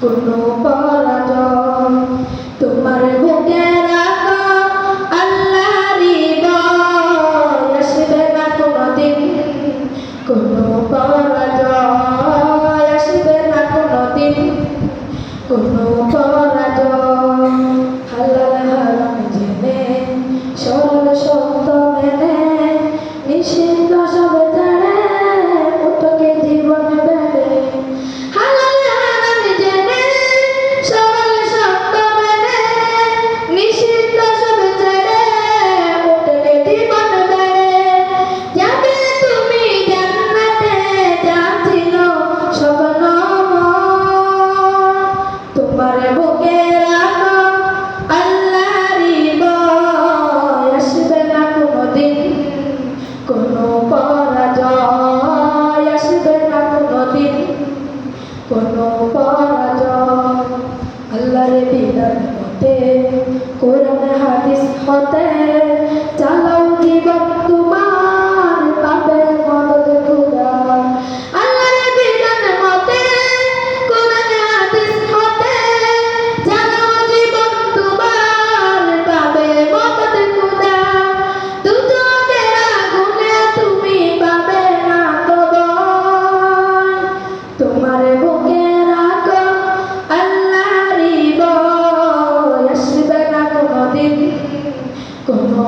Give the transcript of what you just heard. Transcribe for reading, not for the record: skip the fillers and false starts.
কোনো পরাজয় তোমার বুকে রাখা আল্লাহরই ভয় আসবে না কোনোদিন কোনো পরাজয় আসবে না কোনোদিন কোনো পরাজয় হালাল হারাম জেনে সরল সত্য মেনে নিষিদ্ধ সব ছেড়ে মুঠোকে জীবন বেড়ে হালাল হারাম জেনে সরল সত্য মেনে নিষিদ্ধ সব ছেড়ে মুঠোকে জীবন বেড়ে যাবে তুমি জান্নাতে যা ছিল স্বপ্নময় তোমার বুকে রাখা আল্লাহরই ভয় আসবে না কোনোদিন কোনো পরাজয় আসবে না কোনোদিন কোনো পরাজয় আল্লাহর বিধান মতে কোরআন হাদিস হতে চালাও জীবন তোমার পাবে মদদ খোদা আল্লাহর বিধান মতে কোরআন হাদিস হতে চালাও জীবন তোমার পাবে মদদ খোদা দুজকের আগুনে তুমি পাবে না তো ভয় তোমার বুকে রাখো আল্লাহরই ভয় আসবে না কোনোদিন কোনো